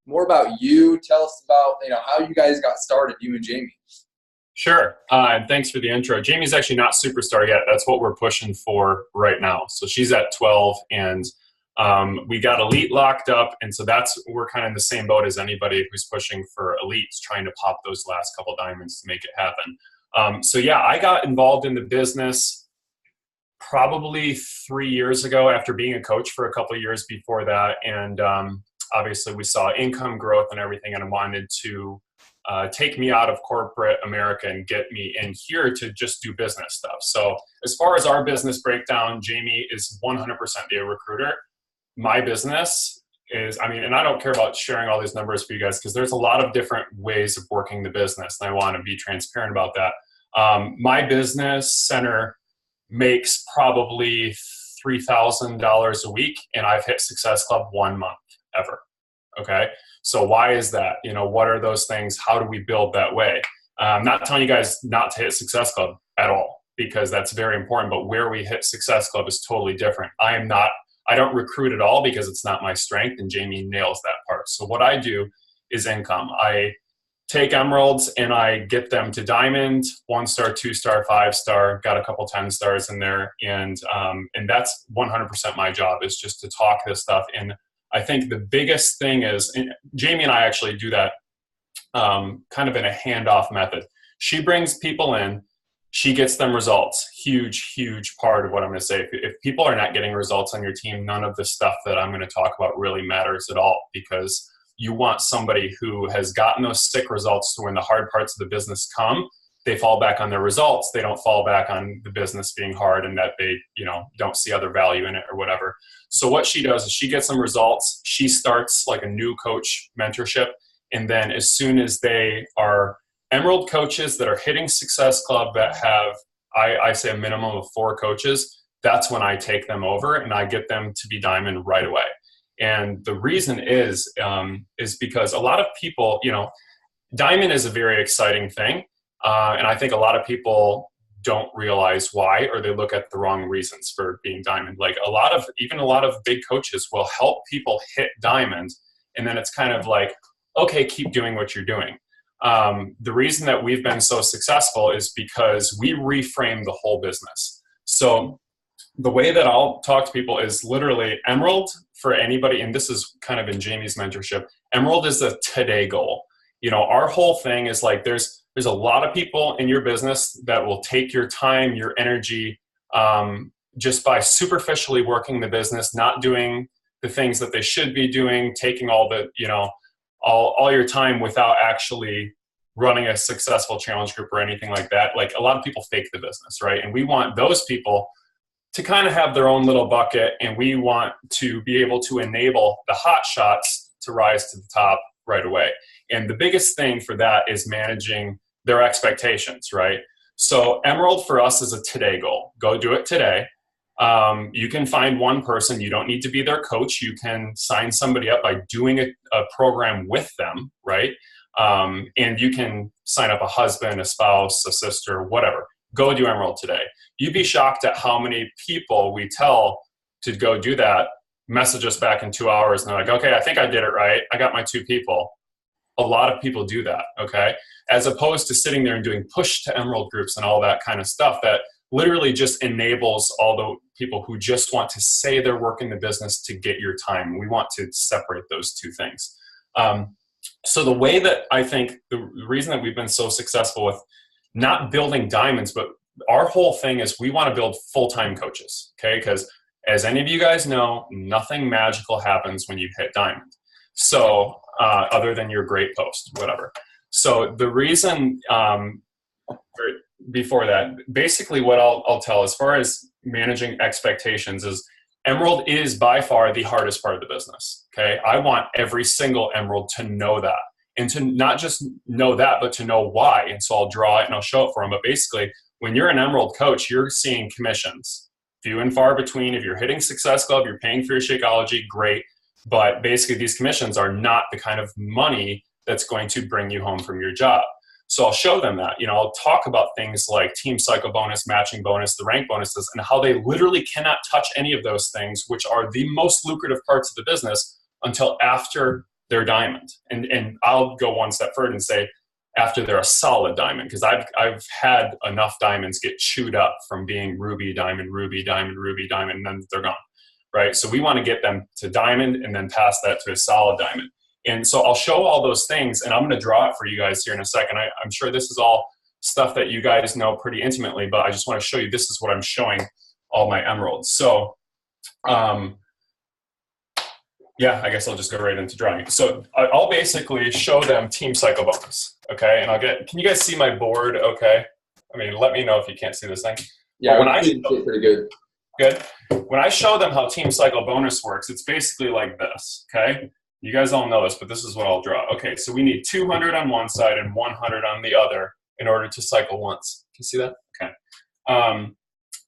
more about you. Tell us about, how you guys got started, you and Jamie. Sure. And thanks for the intro. Jamie's actually not superstar yet. That's what we're pushing for right now. So she's at 12, and we got elite locked up. And so we're kind of in the same boat as anybody who's pushing for elites, trying to pop those last couple diamonds to make it happen. So yeah, I got involved in the business probably 3 years ago after being a coach for a couple of years before that. And obviously we saw income growth and everything, and I wanted to take me out of corporate America and get me in here to just do business stuff. So as far as our business breakdown, Jamie is 100% be a recruiter. My business is, and I don't care about sharing all these numbers for you guys because there's a lot of different ways of working the business, and I want to be transparent about that. My business center makes probably $3,000 a week, and I've hit Success Club 1 month ever. Okay. So why is that? What are those things? How do we build that way? I'm not telling you guys not to hit Success Club at all, because that's very important, but where we hit Success Club is totally different. I don't recruit at all because it's not my strength, and Jamie nails that part. So what I do is income. I take emeralds and I get them to diamond, 1-star, 2-star, 5-star, got a couple 10 stars in there. And that's 100% my job, is just to talk this stuff. And I think the biggest thing is, and Jamie and I actually do that kind of in a handoff method. She brings people in, she gets them results. Huge, huge part of what I'm going to say. If people are not getting results on your team, none of the stuff that I'm going to talk about really matters at all, because you want somebody who has gotten those sick results to when the hard parts of the business come, they fall back on their results. They don't fall back on the business being hard and that they, don't see other value in it or whatever. So what she does is she gets some results. She starts like a new coach mentorship. And then as soon as they are emerald coaches that are hitting Success Club that have, I say a minimum of 4 coaches, that's when I take them over and I get them to be diamond right away. And the reason is because a lot of people, diamond is a very exciting thing. And I think a lot of people don't realize why, or they look at the wrong reasons for being diamond. Like a lot of big coaches will help people hit diamond. And then it's kind of like, okay, keep doing what you're doing. The reason that we've been so successful is because we reframe the whole business. So the way that I'll talk to people is literally emerald for anybody. And this is kind of in Jamie's mentorship. Emerald is a today goal. Our whole thing is like, there's a lot of people in your business that will take your time, your energy, just by superficially working the business, not doing the things that they should be doing, taking all the, all your time without actually running a successful challenge group or anything like that. Like a lot of people fake the business, right? And we want those people to kind of have their own little bucket, and we want to be able to enable the hot shots to rise to the top right away. And the biggest thing for that is managing their expectations, right? So emerald for us is a today goal. Go do it today. You can find one person. You don't need to be their coach. You can sign somebody up by doing a program with them, right? And you can sign up a husband, a spouse, a sister, whatever. Go do emerald today. You'd be shocked at how many people we tell to go do that message us back in 2 hours and they're like, okay, I think I did it right. I got my 2 people. A lot of people do that, okay? As opposed to sitting there and doing push to emerald groups and all that kind of stuff that literally just enables all the people who just want to say they're working the business to get your time. We want to separate those 2 things. So the way that I think the reason that we've been so successful with not building diamonds, but our whole thing is we want to build full-time coaches, okay? Because as any of you guys know, nothing magical happens when you hit diamond. So other than your great post, whatever. So the reason before that, basically what I'll tell as far as managing expectations is emerald is by far the hardest part of the business, okay? I want every single emerald to know that. And to not just know that, but to know why. And so I'll draw it and I'll show it for them. But basically, when you're an emerald coach, you're seeing commissions. Few and far between. If you're hitting Success Club, you're paying for your Shakeology, great. But basically, these commissions are not the kind of money that's going to bring you home from your job. So I'll show them that. I'll talk about things like team cycle bonus, matching bonus, the rank bonuses, and how they literally cannot touch any of those things, which are the most lucrative parts of the business, until after they're diamond. And I'll go one step further and say, after they're a solid diamond, because I've had enough diamonds get chewed up from being ruby, diamond, ruby, diamond, ruby, diamond, and then they're gone, right? So we want to get them to diamond and then pass that to a solid diamond. And so I'll show all those things, and I'm going to draw it for you guys here in a second. I'm sure this is all stuff that you guys know pretty intimately, but I just want to show you this is what I'm showing all my emeralds. So yeah, I guess I'll just go right into drawing. So I'll basically show them team cycle bonus, okay? And can you guys see my board okay? I mean, let me know if you can't see this thing. Yeah, when I see it pretty good. Good. When I show them how team cycle bonus works, it's basically like this, okay? You guys all know this, but this is what I'll draw. Okay, so we need 200 on one side and 100 on the other in order to cycle once. Can you see that? Okay.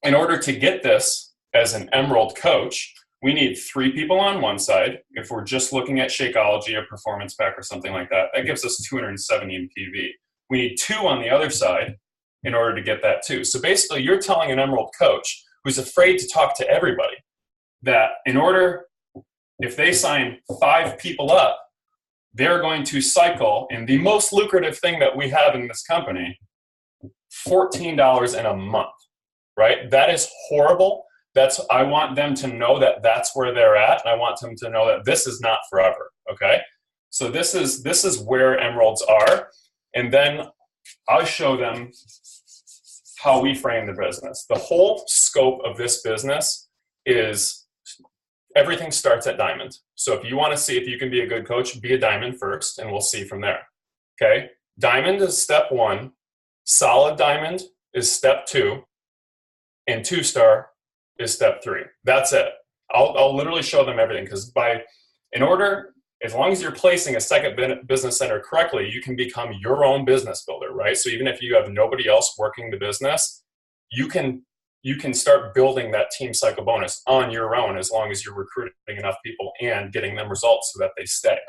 In order to get this as an emerald coach, we need 3 people on one side. If we're just looking at Shakeology, a performance pack or something like that, that gives us 270 in PV. We need 2 on the other side in order to get that too. So basically you're telling an emerald coach who's afraid to talk to everybody that if they sign 5 people up, they're going to cycle, and the most lucrative thing that we have in this company, $14 in a month, right? That is horrible. I want them to know that that's where they're at, and I want them to know that this is not forever, okay? So this is where emeralds are, and then I'll show them how we frame the business. The whole scope of this business is everything starts at diamond. So if you want to see if you can be a good coach, be a diamond first, and we'll see from there, okay? Diamond is step 1, solid diamond is step 2, and 2-star is step 3. That's it. I'll literally show them everything, because as long as you're placing a second business center correctly, you can become your own business builder, right? So even if you have nobody else working the business, you can start building that team cycle bonus on your own as long as you're recruiting enough people and getting them results so that they stay.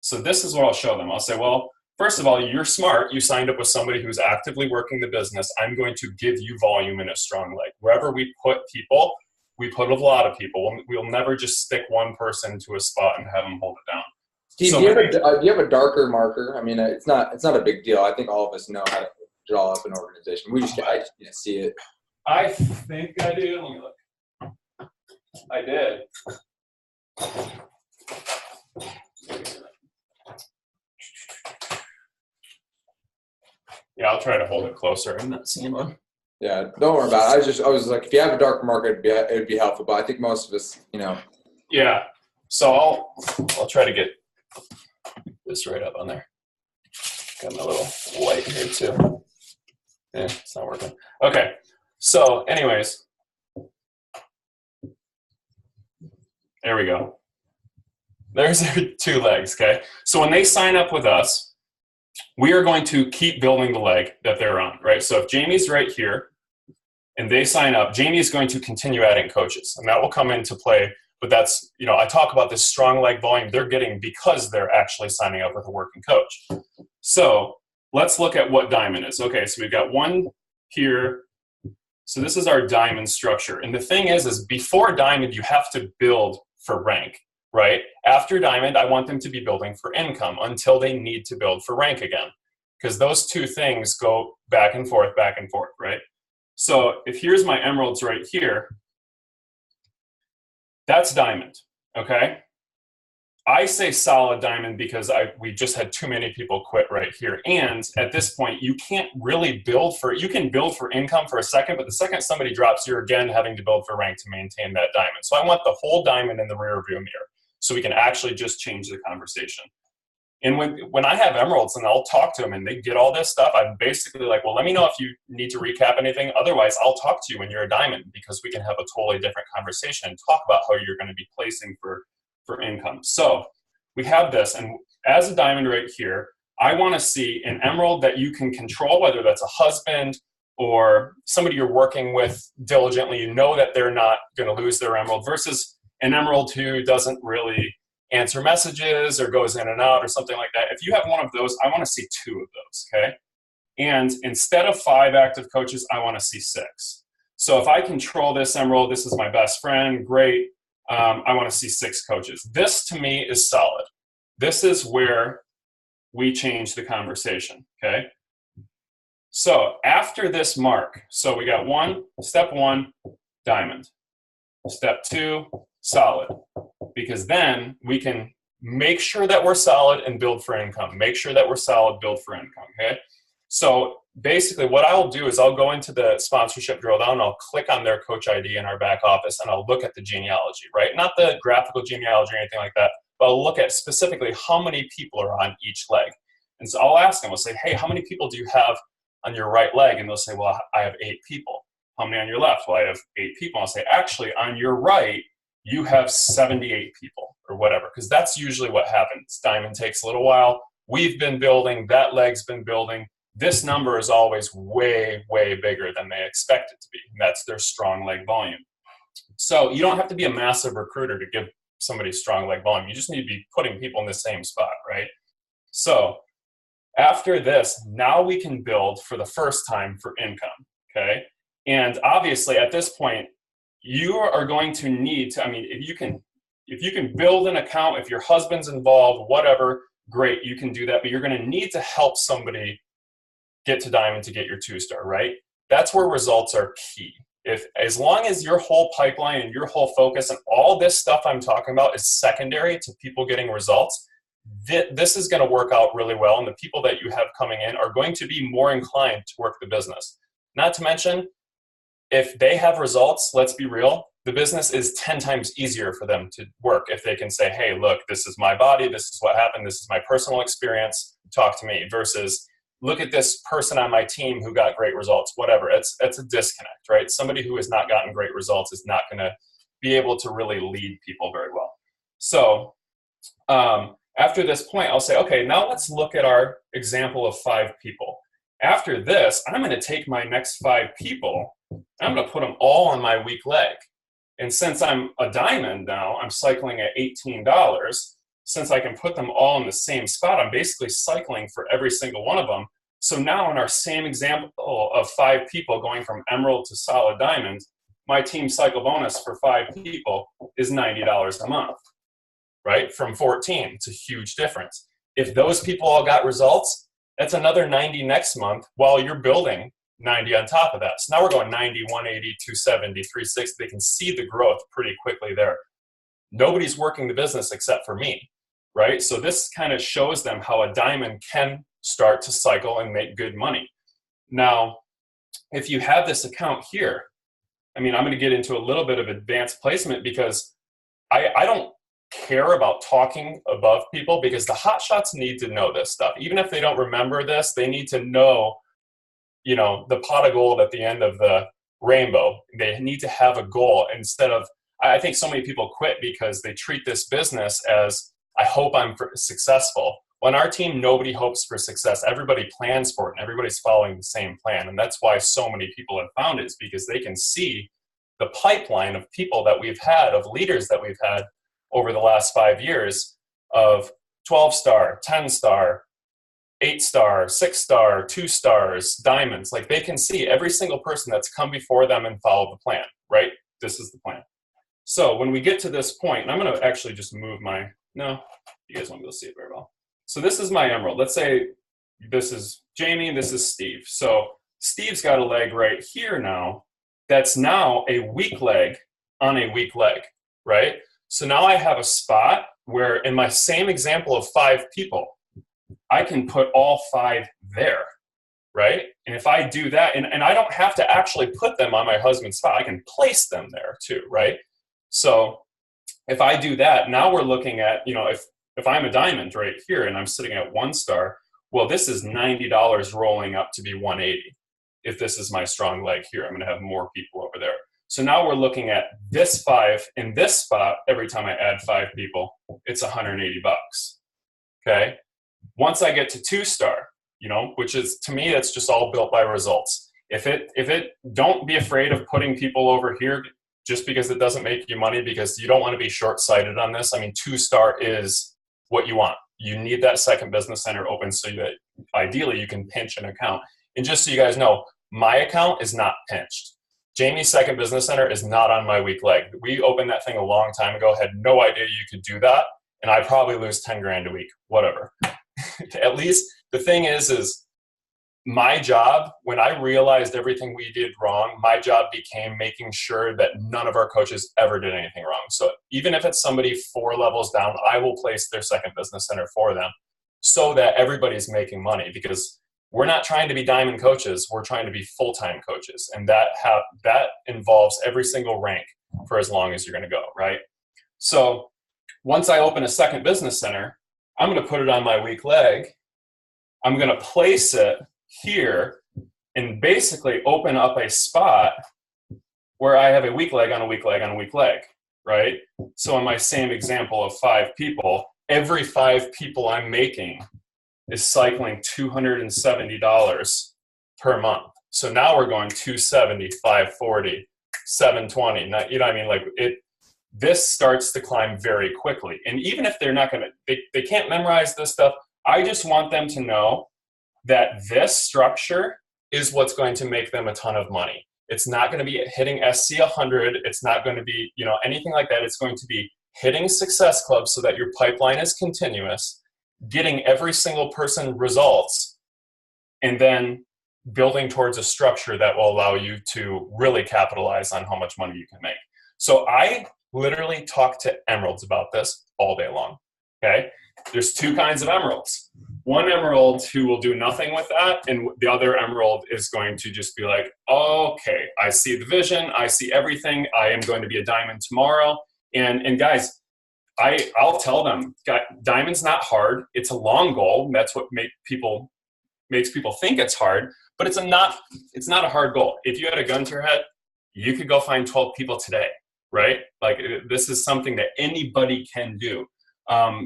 So this is what I'll show them. I'll say, well, first of all, you're smart. You signed up with somebody who's actively working the business. I'm going to give you volume in a strong leg. Wherever we put people, we put a lot of people. We'll never just stick one person to a spot and have them hold it down. Steve, So do you have a darker marker? I mean, it's not a big deal. I think all of us know how to draw up an organization. I just can't see it. I think I do. Let me look. I did. Yeah, I'll try to hold it closer. I'm not seeing one. Yeah, don't worry about it. I was like, if you have a darker marker, it'd be helpful. But I think most of us, Yeah. So I'll try to get this right up on there. Got my little white here too. Yeah, it's not working. Okay. So anyways, there we go. There's their 2 legs, okay? So when they sign up with us, we are going to keep building the leg that they're on, right? So if Jamie's right here and they sign up, Jamie's going to continue adding coaches, and that will come into play. But that's, I talk about this strong leg volume they're getting because they're actually signing up with a working coach. So let's look at what diamond is. Okay, so we've got 1 here. So this is our diamond structure. And the thing is before diamond, you have to build for rank, right? After diamond, I want them to be building for income until they need to build for rank again, because those 2 things go back and forth, right? So if here's my emeralds right here, that's diamond, okay? I say solid diamond because we just had too many people quit right here. And at this point, you can't really you can build for income for a second, but the second somebody drops, you're again having to build for rank to maintain that diamond. So I want the whole diamond in the rear view mirror so we can actually just change the conversation. And when I have emeralds and I'll talk to them and they get all this stuff, I'm basically like, well, let me know if you need to recap anything. Otherwise, I'll talk to you when you're a diamond, because we can have a totally different conversation and talk about how you're going to be placing for income. So we have this, and as a diamond right here, I want to see an emerald that you can control, whether that's a husband or somebody you're working with diligently. You know that they're not going to lose their emerald, versus an emerald who doesn't really answer messages or goes in and out or something like that. If you have one of those, I want to see 2 of those, okay? And instead of 5 active coaches, I want to see 6. So if I control this emerald, this is my best friend, great. I want to see 6 coaches. This to me is solid. this is where we change the conversation, okay? So after this mark, so we got step one, diamond. Step two, solid. Because then we can make sure that we're solid and build for income. Make sure that we're solid, build for income, okay? So basically what I'll do is I'll go into the sponsorship drill down, and I'll click on their coach ID in our back office, and I'll look at the genealogy, right? Not the graphical genealogy or anything like that, but I'll look at specifically how many people are on each leg. And so I'll ask them, I'll say, hey, how many people do you have on your right leg? And they'll say, well, I have 8 people. How many on your left? Well, I have 8 people. I'll say, actually, on your right, you have 78 people or whatever, because that's usually what happens. Diamond takes a little while. We've been building, that leg's been building. This number is always way, way bigger than they expect it to be. And that's their strong leg volume. So you don't have to be a massive recruiter to give somebody strong leg volume. You just need to be putting people in the same spot, right? So after this, now we can build for the first time for income, okay? And obviously at this point, you are going to need to, I mean, if you can build an account, if your husband's involved, whatever, great, you can do that, but you're going to need to help somebody get to diamond to get your 2-star, right? That's where results are key. As long as your whole pipeline and your whole focus and all this stuff I'm talking about is secondary to people getting results, this is going to work out really well, and the people that you have coming in are going to be more inclined to work the business. Not to mention, if they have results, let's be real, the business is 10 times easier for them to work if they can say, hey, look, this is my body, this is what happened, this is my personal experience, talk to me, versus look at this person on my team who got great results, whatever. It's a disconnect, right? Somebody who has not gotten great results is not going to be able to really lead people very well. So after this point, I'll say, okay, now let's look at our example of 5 people. After this, I'm going to take my next 5 people, I'm going to put them all on my weak leg. And since I'm a diamond now, I'm cycling at $18. Since I can put them all in the same spot, I'm basically cycling for every single one of them. So now in our same example of 5 people going from emerald to solid diamond, my team cycle bonus for 5 people is $90 a month, right? From 14, it's a huge difference. If those people all got results, that's another 90 next month while you're building 90 on top of that. So now we're going 90, 180, 270, 360. They can see the growth pretty quickly there. Nobody's working the business except for me, right? So this kind of shows them how a diamond can start to cycle and make good money. Now, if you have this account here, I mean, I'm going to get into a little bit of advanced placement because I don't care about talking above people, because the hot shots need to know this stuff. Even if they don't remember this, they need to know, you know, the pot of gold at the end of the rainbow. They need to have a goal instead of, I think so many people quit because they treat this business as, I hope I'm successful. On our team, nobody hopes for success. Everybody plans for it, and everybody's following the same plan. And that's why so many people have found it, is because they can see the pipeline of people that we've had, of leaders that we've had over the last 5 years, of 12-star, 10-star, 8-star, 6-star, 2 stars, diamonds. Like, they can see every single person that's come before them and followed the plan, right? This is the plan. So when we get to this point, and I'm going to actually just move my, no, you guys won't be able to see it very well. So this is my emerald. Let's say this is Jamie, this is Steve. So Steve's got a leg right here now that's now a weak leg on a weak leg, right? So now I have a spot where, in my same example of 5 people, I can put all 5 there, right? And if I do that, and I don't have to actually put them on my husband's spot, I can place them there too, right? So if I do that, now we're looking at, you know, if I'm a diamond right here and I'm sitting at 1 star, well, this is $90 rolling up to be 180. If this is my strong leg here, I'm going to have more people over there. So now we're looking at this 5 in this spot. Every time I add 5 people, it's $180. Okay. Once I get to 2-star, you know, which is, to me, that's just all built by results. Don't be afraid of putting people over here just because it doesn't make you money, because you don't want to be short-sighted on this. I mean, 2-star is what you want. You need that second business center open so that ideally you can pinch an account. And just so you guys know, my account is not pinched. Jamie's second business center is not on my weak leg. We opened that thing a long time ago, had no idea you could do that. and I probably lose 10 grand a week, whatever. At least the thing is my job, when I realized everything we did wrong, my job became making sure that none of our coaches ever did anything wrong. So even if it's somebody 4 levels down, I will place their second business center for them so that everybody's making money, because we're not trying to be diamond coaches. We're trying to be full-time coaches. And that involves every single rank for as long as you're going to go, right? So once I open a second business center, I'm going to put it on my weak leg. I'm going to place it here and basically open up a spot where I have a weak leg on a weak leg on a weak leg, right? So in my same example of 5 people, every 5 people I'm making is cycling $270 per month. So now we're going 270, 540, 720. Now, you know what I mean? Like this starts to climb very quickly. And even if they're not going to, they can't memorize this stuff. I just want them to know that this structure is what's going to make them a ton of money. It's not going to be hitting SC 100. It's not going to be, anything like that. It's going to be hitting Success Club so that your pipeline is continuous, getting every single person results, and then building towards a structure that will allow you to really capitalize on how much money you can make. So I literally talk to emeralds about this all day long, okay? There's 2 kinds of emeralds. One emerald who will do nothing with that, and the other emerald is going to just be like, okay, I see the vision, I see everything, I am going to be a diamond tomorrow. And guys, I'll tell them, diamond's not hard. It's a long goal. That's what makes people think it's hard, but it's not a hard goal. If you had a gun to your head, you could go find 12 people today, right? Like this is something that anybody can do.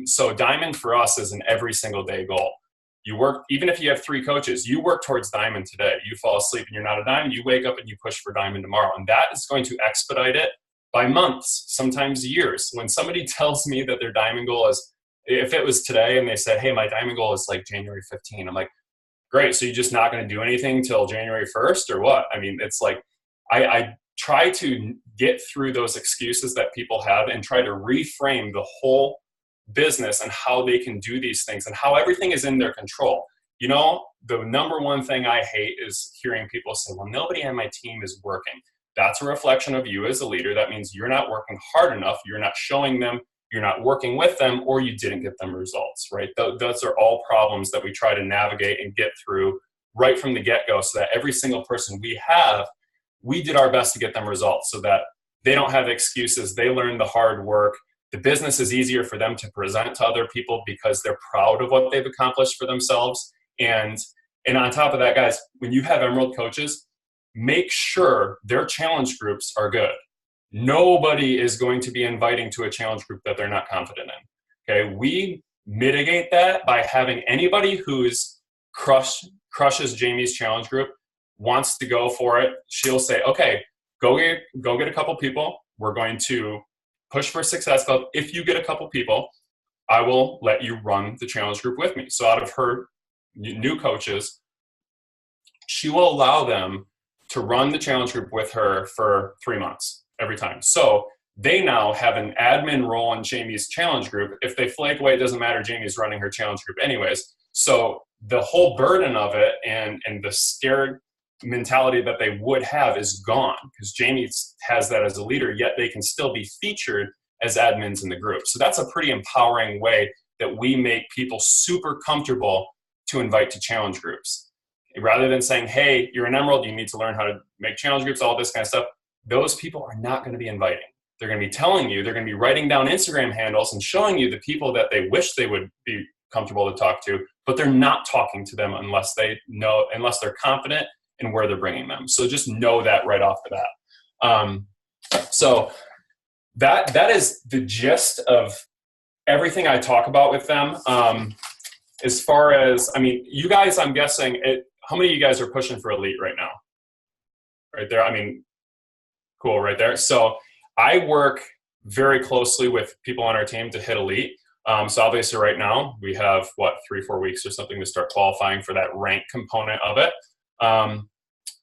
So diamond for us is an every single day goal. You work, even if you have 3 coaches, you work towards diamond today. You fall asleep and you're not a diamond, you wake up and you push for diamond tomorrow. And that is going to expedite it by months, sometimes years. When somebody tells me that their diamond goal is, if it was today and they said, hey, my diamond goal is like January 15, I'm like, great. So you're just not going to do anything till January 1st or what? I mean, it's like, I try to get through those excuses that people have and try to reframe the whole business and how they can do these things and how everything is in their control. The number one thing I hate is hearing people say, well, nobody on my team is working. That's a reflection of you as a leader. That means you're not working hard enough. You're not showing them, you're not working with them, or you didn't get them results, right? Those are all problems that we try to navigate and get through right from the get-go so that every single person we did our best to get them results so that they don't have excuses. They learn the hard work. The business is easier for them to present to other people because they're proud of what they've accomplished for themselves. And on top of that, guys, when you have Emerald coaches, make sure their challenge groups are good. Nobody is going to be inviting to a challenge group that they're not confident in. Okay, we mitigate that by having anybody who's crushes Jamie's challenge group, wants to go for it. She'll say, okay, go get a couple people. We're going to push for Success Club. If you get a couple people, I will let you run the challenge group with me. So out of her new coaches, she will allow them to run the challenge group with her for 3 months every time. So they now have an admin role in Jamie's challenge group. If they flake away, it doesn't matter. Jamie's running her challenge group anyways. So the whole burden of it and the scared mentality that they would have is gone because Jamie has that as a leader, yet they can still be featured as admins in the group. So that's a pretty empowering way that we make people super comfortable to invite to challenge groups. Rather than saying, hey, you're an Emerald, you need to learn how to make challenge groups, all this kind of stuff, those people are not going to be inviting. They're going to be telling you, they're going to be writing down Instagram handles and showing you the people that they wish they would be comfortable to talk to, but they're not talking to them unless they're confident in where they're bringing them. So just know that right off the bat. So that is the gist of everything I talk about with them. As far as, you guys, I'm guessing, how many of you guys are pushing for elite right now? Right there. Cool, right there. So I work very closely with people on our team to hit elite. So obviously right now we have 3-4 weeks or something to start qualifying for that rank component of it.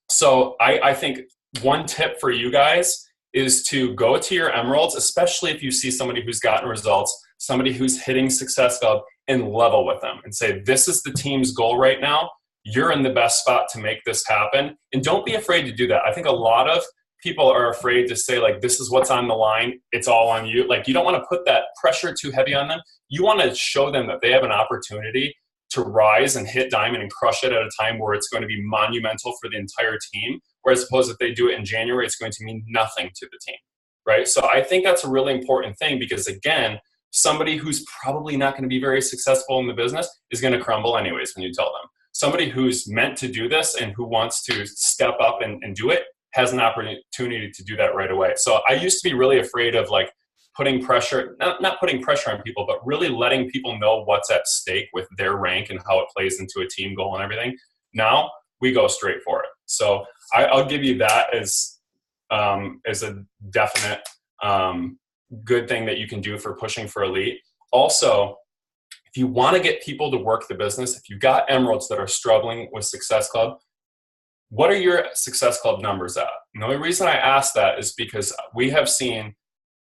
So I think one tip for you guys is to go to your Emeralds, especially if you see somebody who's gotten results. somebody who's hitting Success Club, and level with them and say, this is the team's goal right now. You're in the best spot to make this happen. And don't be afraid to do that. I think a lot of people are afraid to say, like, this is what's on the line. It's all on you. Like, you don't want to put that pressure too heavy on them. You want to show them that they have an opportunity to rise and hit diamond and crush it at a time where it's going to be monumental for the entire team. Whereas suppose if they do it in January, it's going to mean nothing to the team, right? So I think that's a really important thing because, again, somebody who's probably not going to be very successful in the business is going to crumble anyways when you tell them. Somebody who's meant to do this and who wants to step up and do it has an opportunity to do that right away. So I used to be really afraid of like putting pressure, not putting pressure on people, but really letting people know what's at stake with their rank and how it plays into a team goal and everything. Now we go straight for it. So I'll give you that as a definite good thing that you can do for pushing for elite. Also, if you want to get people to work the business, if you've got emeralds that are struggling with Success Club, what are your Success Club numbers at? And the only reason I ask that is because we have seen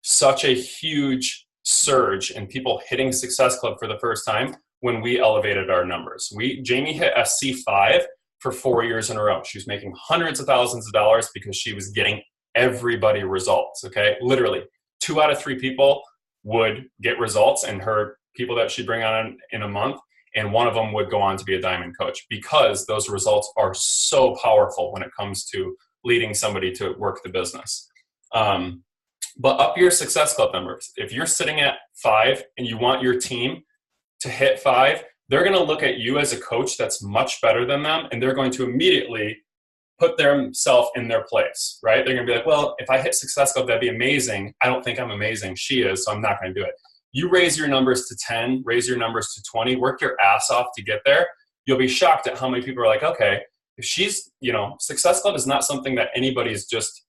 such a huge surge in people hitting Success Club for the first time when we elevated our numbers. Jamie hit SC5 for 4 years in a row. She was making hundreds of thousands of dollars because she was getting everybody results, okay? Literally, 2 out of 3 people would get results in her people that she'd bring on in a month, and one of them would go on to be a diamond coach because those results are so powerful when it comes to leading somebody to work the business. But up your Success Club numbers. If you're sitting at 5 and you want your team to hit 5, they're going to look at you as a coach that's much better than them, and they're going to immediately put themselves in their place, right? They're going to be like, well, if I hit Success Club, that'd be amazing. I don't think I'm amazing. She is, so I'm not going to do it. You raise your numbers to 10, raise your numbers to 20, work your ass off to get there. You'll be shocked at how many people are like, okay, if she's, Success Club is not something that anybody's just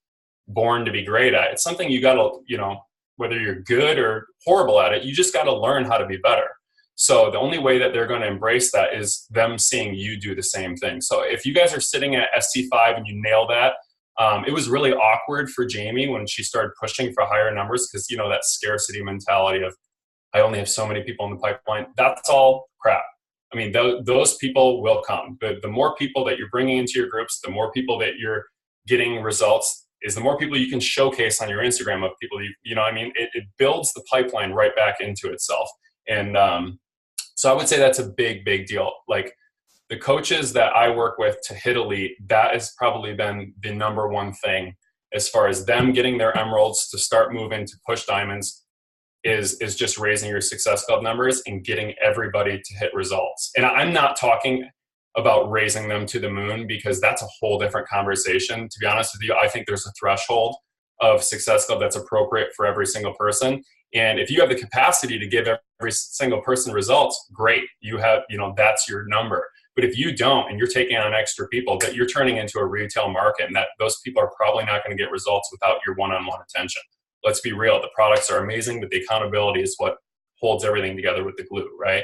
born to be great at. It's something you got to, whether you're good or horrible at it, you just got to learn how to be better. So the only way that they're going to embrace that is them seeing you do the same thing. So if you guys are sitting at SC5 and you nail that, it was really awkward for Jamie when she started pushing for higher numbers because, that scarcity mentality of, I only have so many people in the pipeline. That's all crap. I mean, those people will come. The more people that you're bringing into your groups, the more people that you're getting results, is the more people you can showcase on your Instagram of people, it builds the pipeline right back into itself. And so I would say that's a big, big deal. Like the coaches that I work with to hit elite, that has probably been the number one thing as far as them getting their emeralds to start moving to push diamonds is just raising your Success Club numbers and getting everybody to hit results. And I'm not talking about raising them to the moon because that's a whole different conversation. To be honest with you, I think there's a threshold of Success Club that's appropriate for every single person. And if you have the capacity to give every single person results, great. You have, that's your number. But if you don't, and you're taking on extra people, that you're turning into a retail market, and that those people are probably not going to get results without your one-on-one attention. Let's be real. The products are amazing, but the accountability is what holds everything together with the glue, right?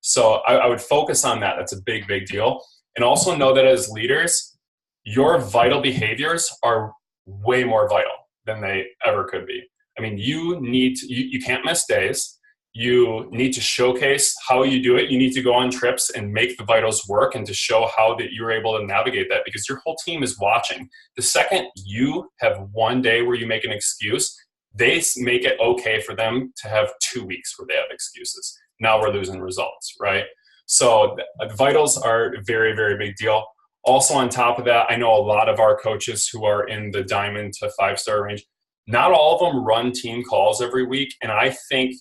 So I would focus on that. That's a big, big deal. And also know that as leaders, your vital behaviors are way more vital than they ever could be. I mean, you can't miss days. You need to showcase how you do it. You need to go on trips and make the vitals work and to show how that you're able to navigate that because your whole team is watching. The second you have one day where you make an excuse, they make it okay for them to have 2 weeks where they have excuses. Now we're losing results, right? So the vitals are a very, very big deal. Also on top of that, I know a lot of our coaches who are in the diamond to 5-star range, not all of them run team calls every week. And I think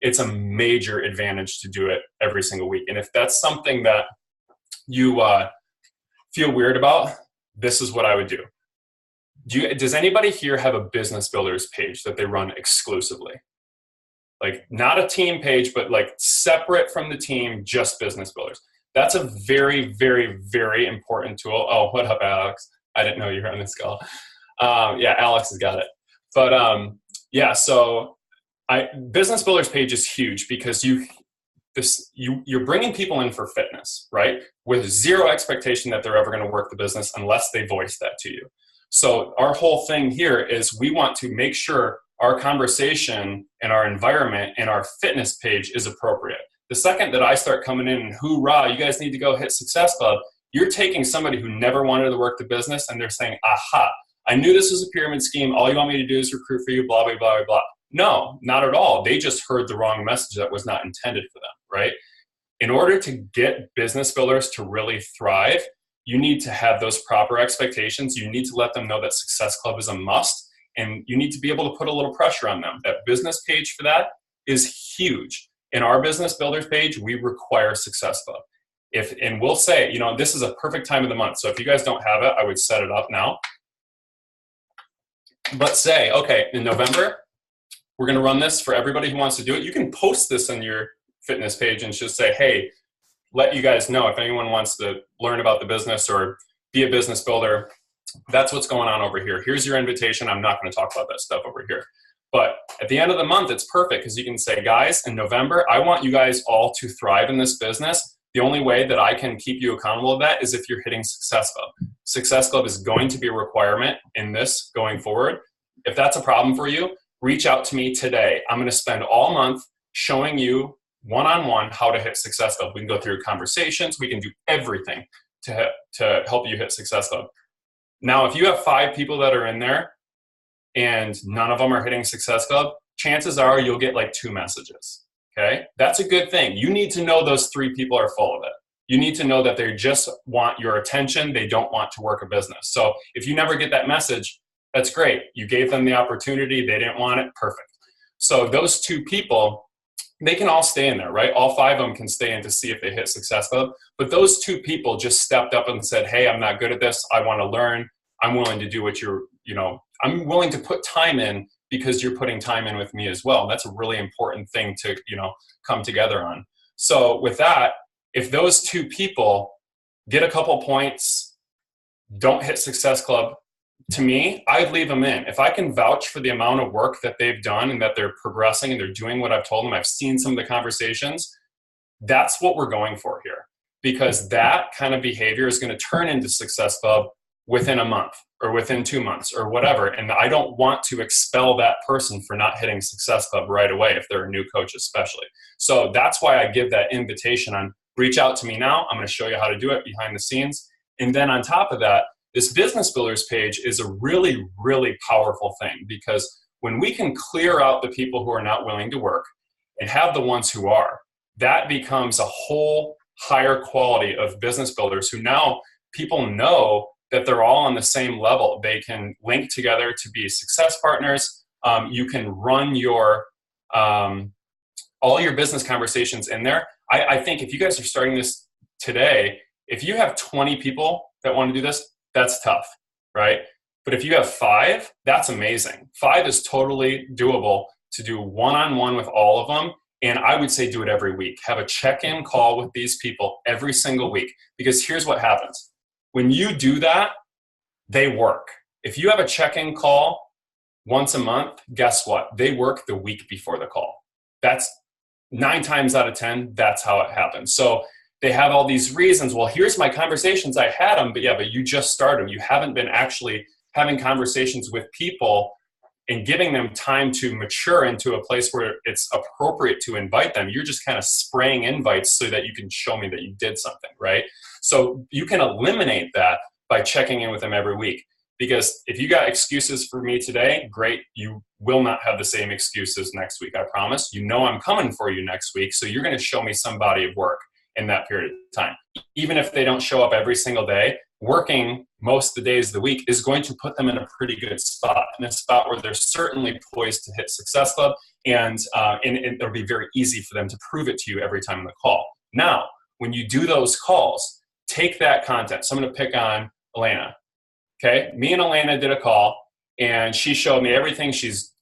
it's a major advantage to do it every single week. And if that's something that you feel weird about, this is what I would do. Does anybody here have a business builders page that they run exclusively? Like not a team page, but like separate from the team, just business builders. That's a very, very, very important tool. Oh, what up, Alex? I didn't know you were on this call. Yeah, Alex has got it. But so business builders page is huge because you're bringing people in for fitness, right? With zero expectation that they're ever going to work the business unless they voice that to you. So our whole thing here is we want to make sure our conversation and our environment and our fitness page is appropriate. The second that I start coming in and hoorah, you guys need to go hit Success Club, you're taking somebody who never wanted to work the business and they're saying, aha, I knew this was a pyramid scheme. All you want me to do is recruit for you, blah, blah, blah, blah. No, not at all. They just heard the wrong message that was not intended for them, right? In order to get business builders to really thrive, you need to have those proper expectations. You need to let them know that Success Club is a must, and you need to be able to put a little pressure on them. That business page for that is huge. In our business builders page, we require Success Club. And we'll say, this is a perfect time of the month. So if you guys don't have it, I would set it up now. But say, okay, in November, we're going to run this for everybody who wants to do it. You can post this on your fitness page and just say, hey, let you guys know if anyone wants to learn about the business or be a business builder, that's what's going on over here. Here's your invitation. I'm not going to talk about that stuff over here. But at the end of the month, it's perfect because you can say, guys, in November, I want you guys all to thrive in this business. The only way that I can keep you accountable to that is if you're hitting Success Club. Success Club is going to be a requirement in this going forward. If that's a problem for you, reach out to me today. I'm going to spend all month showing you one-on-one how to hit Success Club. We can go through conversations. We can do everything to help you hit Success Club. Now, if you have 5 people that are in there and none of them are hitting Success Club, chances are you'll get like 2 messages. Okay, that's a good thing. You need to know those 3 people are full of it. You need to know that they just want your attention. They don't want to work a business. So if you never get that message, that's great. You gave them the opportunity. They didn't want it. Perfect. So those 2 people, they can all stay in there, right? All 5 of them can stay in to see if they hit Success Club. But those 2 people just stepped up and said, hey, I'm not good at this. I want to learn. I'm willing to do what I'm willing to put time in because you're putting time in with me as well. And that's a really important thing to, come together on. So with that, if those 2 people get a couple points, don't hit Success Club, to me, I'd leave them in. If I can vouch for the amount of work that they've done and that they're progressing and they're doing what I've told them, I've seen some of the conversations, that's what we're going for here. Because that kind of behavior is going to turn into Success Club within a month or within 2 months or whatever. And I don't want to expel that person for not hitting Success Club right away if they're a new coach especially. So that's why I give that invitation on reach out to me now. I'm going to show you how to do it behind the scenes. And then on top of that, this business builders page is a really, really powerful thing because when we can clear out the people who are not willing to work and have the ones who are, that becomes a whole higher quality of business builders who now people know that they're all on the same level. They can link together to be success partners. You can run your all your business conversations in there. I think if you guys are starting this today, if you have 20 people that want to do this, that's tough, right? But if you have 5, that's amazing. 5 is totally doable to do one-on-one with all of them. And I would say do it every week. Have a check-in call with these people every single week. Because here's what happens. When you do that, they work. If you have a check-in call once a month, guess what? They work the week before the call. That's 9 times out of 10, that's how it happens. So they have all these reasons. Well, here's my conversations. I had them, but you just started them. You haven't been actually having conversations with people and giving them time to mature into a place where it's appropriate to invite them. You're just kind of spraying invites so that you can show me that you did something, right? So you can eliminate that by checking in with them every week. Because if you got excuses for me today, great. You will not have the same excuses next week, I promise. You know I'm coming for you next week, so you're going to show me some body of work in that period of time. Even if they don't show up every single day, working most of the days of the week is going to put them in a pretty good spot, in a spot where they're certainly poised to hit Success Club, and it'll be very easy for them to prove it to you every time on the call. Now, when you do those calls, take that content. So I'm going to pick on Elena. Okay, me and Elena did a call, and she showed me everything she's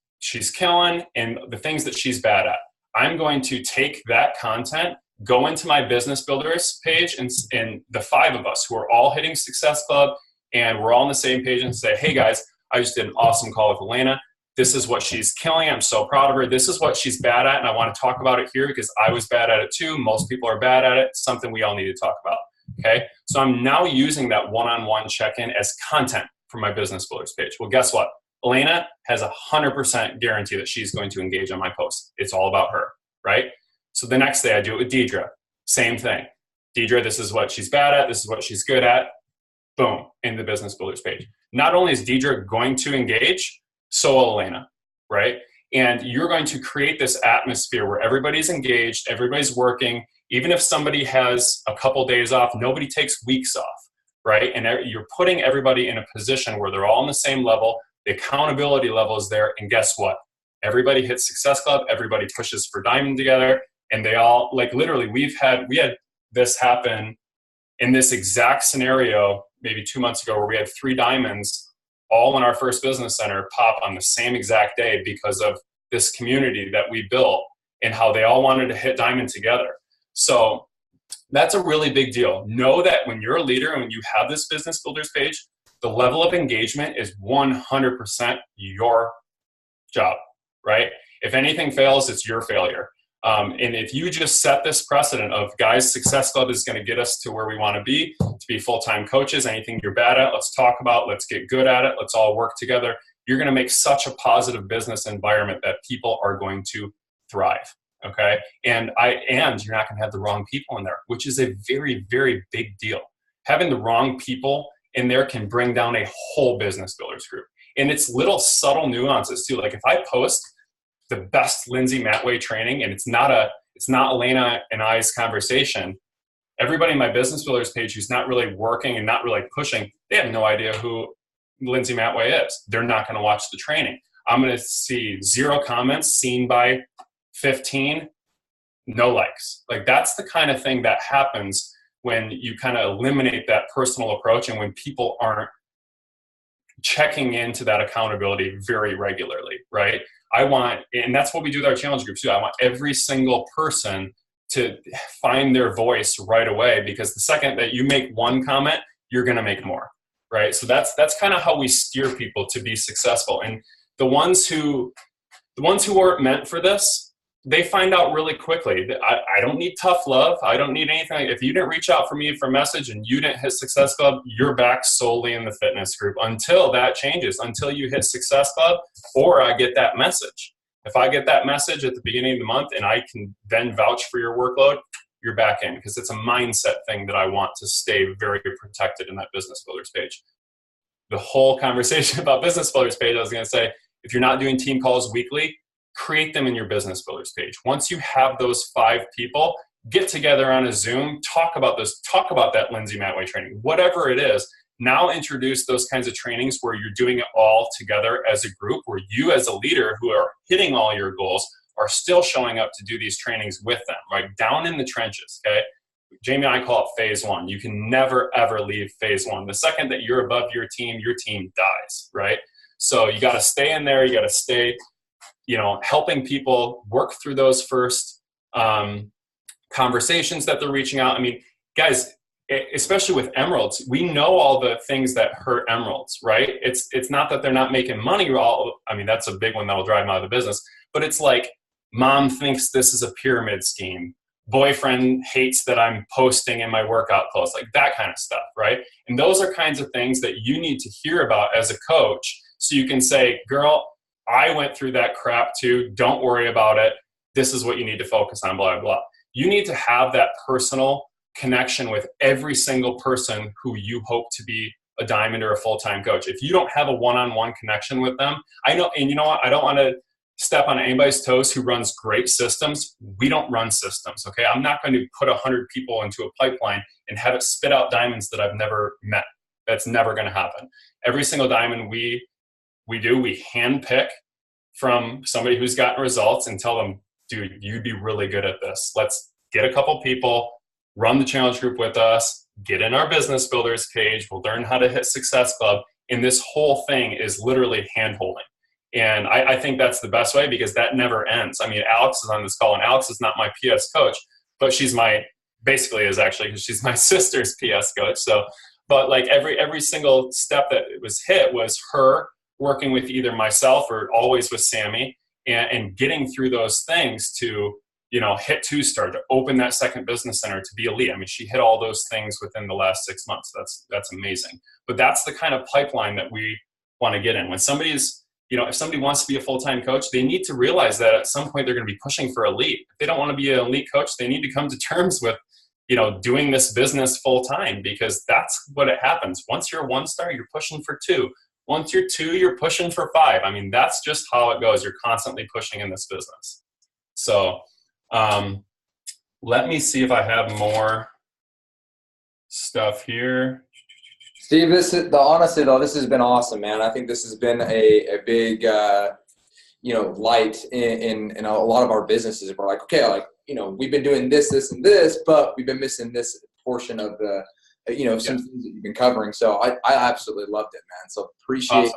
killing and the things that she's bad at. I'm going to take that content, go into my business builders page, and the 5 of us who are all hitting Success Club and we're all on the same page, and say, hey guys, I just did an awesome call with Elena. This is what she's killing. I'm so proud of her. This is what she's bad at, and I want to talk about it here because I was bad at it too. Most people are bad at it. It's something we all need to talk about. Okay, so I'm now using that one-on-one check-in as content for my business builders page. Well, guess what? Elena has 100% guarantee that she's going to engage on my post. It's all about her, right? So the next day I do it with Deidre. Same thing. Deidre, this is what she's bad at. This is what she's good at. Boom, in the business builders page. Not only is Deidre going to engage, so will Elena, right? And you're going to create this atmosphere where everybody's engaged, everybody's working. Even if somebody has a couple days off, nobody takes weeks off, right? And you're putting everybody in a position where they're all on the same level. The accountability level is there. And guess what? Everybody hits Success Club. Everybody pushes for Diamond together. And they all, like literally, we had this happen in this exact scenario maybe 2 months ago, where we had 3 diamonds all in our first business center pop on the same exact day because of this community that we built and how they all wanted to hit diamond together. So that's a really big deal. Know that when you're a leader and when you have this business builders page, the level of engagement is 100% your job, right? If anything fails, it's your failure. And if you just set this precedent of, guys, Success Club is going to get us to where we want to be full-time coaches. Anything you're bad at, let's talk about, let's get good at it, let's all work together. You're going to make such a positive business environment that people are going to thrive, okay? And you're not going to have the wrong people in there, which is a very, very big deal. Having the wrong people in there can bring down a whole business builders group. And it's little subtle nuances too. Like if I post the best Lindsay Matway training, and it's not Elena and I's conversation, everybody in my business builders page who's not really working and not really pushing, they have no idea who Lindsay Matway is. They're not going to watch the training. I'm going to see 0 comments, seen by 15, no likes. Like that's the kind of thing that happens when you kind of eliminate that personal approach and when people aren't checking into that accountability very regularly, right? And that's what we do with our challenge groups too. I want every single person to find their voice right away, because the second that you make one comment, you're going to make more, right? So that's kind of how we steer people to be successful. And the ones who aren't meant for this, they find out really quickly that I don't need tough love. I don't need anything. If you didn't reach out for me for a message and you didn't hit Success Club, you're back solely in the fitness group until that changes, until you hit Success Club or I get that message. If I get that message at the beginning of the month and I can then vouch for your workload, you're back in, because it's a mindset thing that I want to stay very protected in that business builders page. The whole conversation about business builders page, I was going to say, if you're not doing team calls weekly, create them in your business builders page. Once you have those 5 people, get together on a Zoom, talk about that Lindsay Matway training, whatever it is. Now introduce those kinds of trainings where you're doing it all together as a group, where you as a leader who are hitting all your goals are still showing up to do these trainings with them, right? Down in the trenches, okay? Jamie and I call it phase 1. You can never, ever leave phase 1. The second that you're above your team dies, right? So you got to stay in there. You got to stay, helping people work through those first conversations that they're reaching out. I mean, guys, especially with emeralds, we know all the things that hurt emeralds, right? It's not that they're not making money. That's a big one that will drive them out of the business. But it's like, mom thinks this is a pyramid scheme. Boyfriend hates that I'm posting in my workout clothes, like that kind of stuff, right? And those are kinds of things that you need to hear about as a coach, so you can say, girl, I went through that crap too. Don't worry about it. This is what you need to focus on, blah, blah, blah. You need to have that personal connection with every single person who you hope to be a diamond or a full-time coach. If you don't have a one-on-one connection with them, I know, and you know what? I don't want to step on anybody's toes who runs great systems. We don't run systems, okay? I'm not going to put 100 people into a pipeline and have it spit out diamonds that I've never met. That's never going to happen. Every single diamond we handpick from somebody who's gotten results and tell them, dude, you'd be really good at this. Let's get a couple people, run the challenge group with us, get in our business builders page. We'll learn how to hit Success Club. And this whole thing is literally hand-holding. And I think that's the best way, because that never ends. I mean, Alex is on this call, and Alex is not my PS coach, but she's because she's my sister's PS coach. So, but like every single step that was hit was her working with either myself or always with Sammy, and getting through those things to, hit 2-star, to open that second business center, to be elite. I mean, she hit all those things within the last 6 months. That's amazing. But that's the kind of pipeline that we want to get in. When somebody's if somebody wants to be a full-time coach, they need to realize that at some point they're going to be pushing for elite. If they don't want to be an elite coach, they need to come to terms with, doing this business full-time, because that's what it happens. Once you're a 1-star, you're pushing for 2. Once you're 2, you're pushing for 5. I mean, that's just how it goes. You're constantly pushing in this business. So let me see if I have more stuff here. Steve, honestly though, this has been awesome, man. I think this has been a big, light in a lot of our businesses. We're like, okay, we've been doing this, and this, but we've been missing this portion of the, some things that you've been covering. So I absolutely loved it, man. So appreciate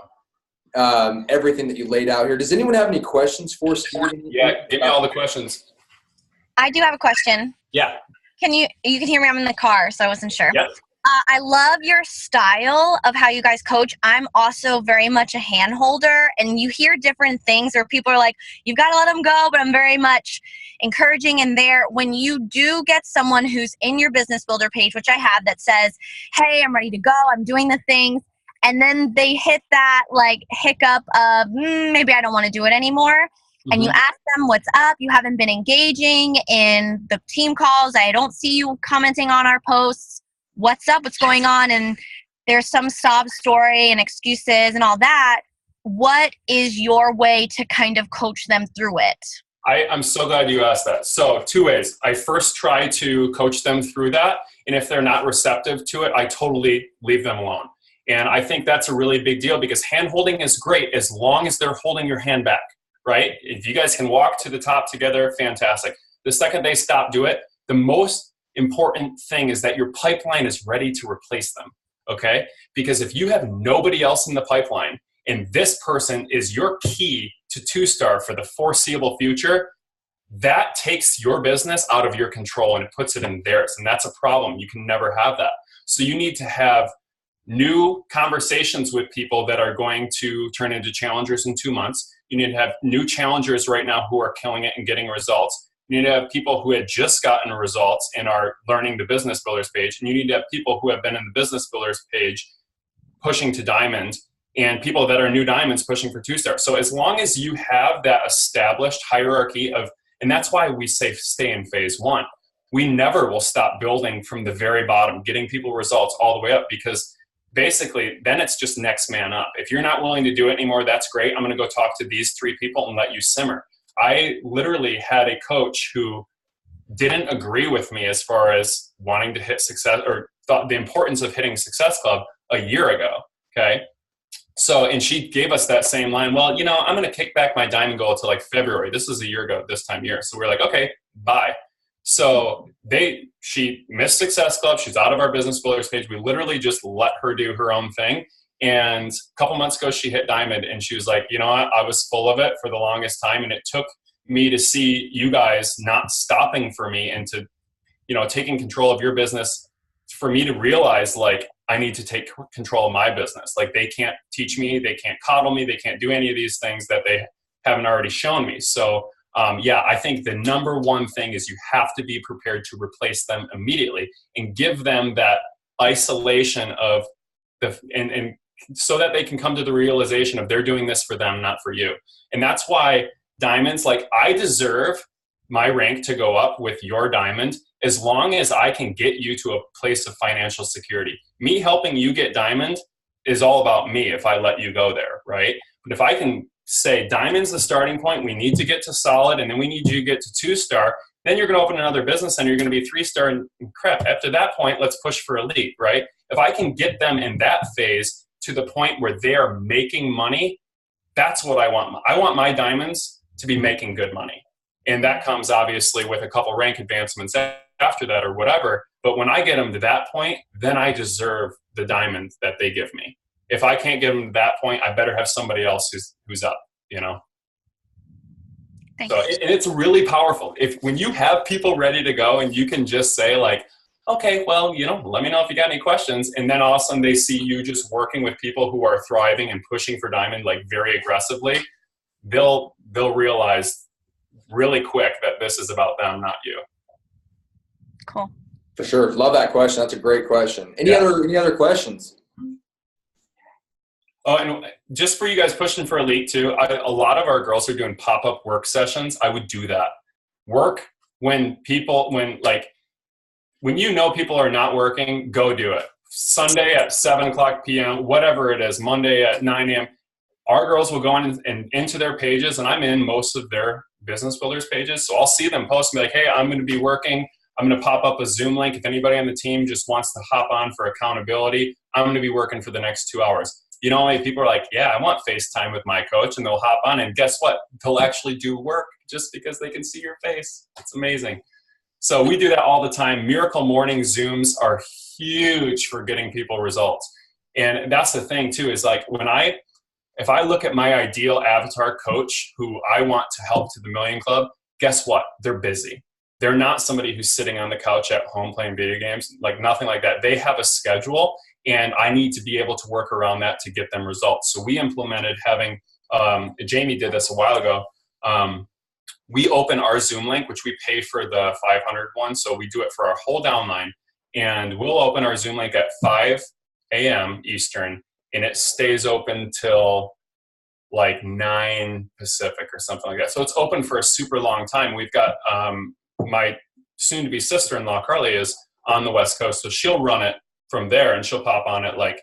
everything that you laid out here. Does anyone have any questions for Steve? Yeah, give me all the questions. I do have a question. Yeah. You can hear me, I'm in the car, so I wasn't sure. Yep. I love your style of how you guys coach. I'm also very much a hand holder, and you hear different things where people are like, you've got to let them go, but I'm very much encouraging. And there, when you do get someone who's in your business builder page, which I have, that says, hey, I'm ready to go, I'm doing the things, and then they hit that like hiccup of maybe I don't want to do it anymore. And you ask them what's up. You haven't been engaging in the team calls. I don't see you commenting on our posts. What's up? What's going on? And there's some sob story and excuses and all that. What is your way to kind of coach them through it? I'm so glad you asked that. So 2 ways. I first try to coach them through that. And if they're not receptive to it, I totally leave them alone. And I think that's a really big deal, because hand holding is great as long as they're holding your hand back. Right? If you guys can walk to the top together, fantastic. The second they stop doing it, the most important thing is that your pipeline is ready to replace them. Okay? Because if you have nobody else in the pipeline and this person is your key to 2-star for the foreseeable future, that takes your business out of your control and it puts it in theirs. And that's a problem. You can never have that. So you need to have new conversations with people that are going to turn into challengers in 2 months. You need to have new challengers right now who are killing it and getting results. You need to have people who had just gotten results and are learning the business builders page. And you need to have people who have been in the business builders page pushing to diamond, and people that are new diamonds pushing for 2-star. So as long as you have that established hierarchy of, and that's why we say stay in phase 1. We never will stop building from the very bottom, getting people results all the way up, because basically, then it's just next man up. If you're not willing to do it anymore, that's great. I'm going to go talk to these 3 people and let you simmer. I literally had a coach who didn't agree with me as far as wanting to hit success, or thought the importance of hitting Success Club a year ago. Okay. So, and she gave us that same line. Well, I'm going to kick back my diamond goal to like February. This was a year ago this time of year. So we're like, okay, bye. So she missed Success Club. She's out of our business builders page. We literally just let her do her own thing. And a couple months ago, she hit diamond, and she was like, you know what? I was full of it for the longest time. And it took me to see you guys not stopping for me and to, taking control of your business, for me to realize like, I need to take control of my business. Like, they can't teach me, they can't coddle me, they can't do any of these things that they haven't already shown me. So I think the number one thing is you have to be prepared to replace them immediately and give them that isolation of and so that they can come to the realization of they're doing this for them, not for you. And that's why diamonds, like, I deserve my rank to go up with your diamond as long as I can get you to a place of financial security. Me helping you get diamond is all about me if I let you go there, right? But if I can say diamond's the starting point, we need to get to solid, and then we need you to get to 2-star, then you're going to open another business and you're going to be 3-star and crap. After that point, let's push for elite, right? If I can get them in that phase to the point where they are making money, that's what I want. I want my diamonds to be making good money. And that comes obviously with a couple rank advancements after that or whatever. But when I get them to that point, then I deserve the diamond that they give me. If I can't get them to that point, I better have somebody else who's up, Thanks. So and it's really powerful. When you have people ready to go and you can just say like, okay, well, let me know if you got any questions. And then all of a sudden they see you just working with people who are thriving and pushing for diamond, like, very aggressively. They'll realize really quick that this is about them, not you. Cool. For sure. Love that question. That's a great question. Any other questions? Oh, and just for you guys pushing for elite too, a lot of our girls are doing pop-up work sessions. I would do that. Work when people, when you know people are not working, go do it. Sunday at 7:00 p.m., whatever it is, Monday at 9 a.m. Our girls will go in and into their pages, and I'm in most of their business builders pages. So I'll see them post and be like, hey, I'm going to be working. I'm going to pop up a Zoom link. If anybody on the team just wants to hop on for accountability, I'm going to be working for the next 2 hours. You know, people are like, yeah, I want FaceTime with my coach, and they'll hop on, and guess what? They'll actually do work just because they can see your face. It's amazing. So we do that all the time. Miracle Morning Zooms are huge for getting people results. And that's the thing too, is like if I look at my ideal avatar coach who I want to help to the Million Club, guess what? They're busy. They're not somebody who's sitting on the couch at home playing video games, like nothing like that. They have a schedule, and I need to be able to work around that to get them results. So we implemented having, Jamie did this a while ago. We open our Zoom link, which we pay for the 500 one. So we do it for our whole downline, and we'll open our Zoom link at 5 a.m. Eastern, and it stays open till like 9 Pacific or something like that. So it's open for a super long time. We've got my soon-to-be sister-in-law, Carly, is on the West Coast, so she'll run it from there, and she'll pop on at 8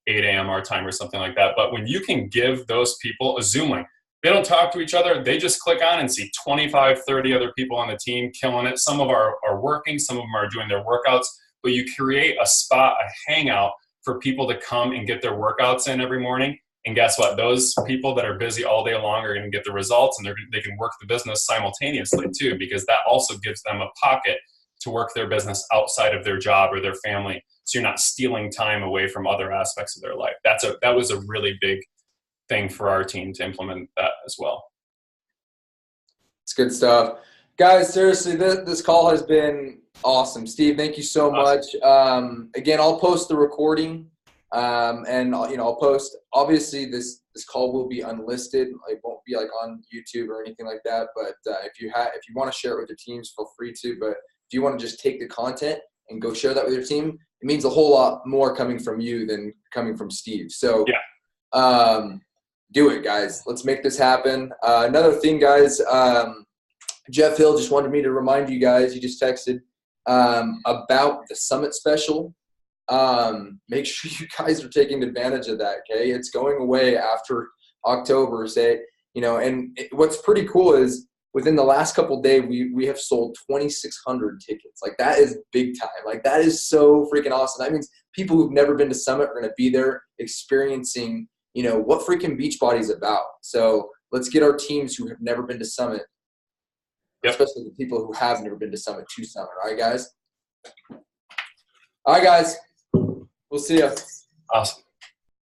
a.m. our time or something like that. But when you can give those people a Zoom link, they don't talk to each other. They just click on and see 25, 30 other people on the team killing it. Some of them are working. Some of them are doing their workouts. But you create a spot, a hangout for people to come and get their workouts in every morning. And guess what? Those people that are busy all day long are going to get the results, and they can work the business simultaneously too, because that also gives them a pocket to work their business outside of their job or their family. So you're not stealing time away from other aspects of their life. That was a really big thing for our team to implement that as well. It's good stuff. Guys, seriously, this call has been awesome. Steve, thank you so much. Again, I'll post the recording, and I'll post, obviously this call will be unlisted. It won't be like on YouTube or anything like that, but if you want to share it with your teams, feel free to. But if you want to just take the content and go share that with your team, it means a whole lot more coming from you than coming from Steve. So yeah. Do it, guys. Let's make this happen. Another thing, guys, Jeff Hill just wanted me to remind you guys, he just texted about the Summit Special. Make sure you guys are taking advantage of that, okay? It's going away after October, and what's pretty cool is within the last couple of days, we have sold 2,600 tickets. Like, that is big time. Like, that is so freaking awesome. That means people who've never been to Summit are going to be there experiencing what freaking Beachbody is about. So let's get our teams who have never been to Summit, especially the people who have never been to Summit. All right, guys? All right, guys. We'll see you. Awesome.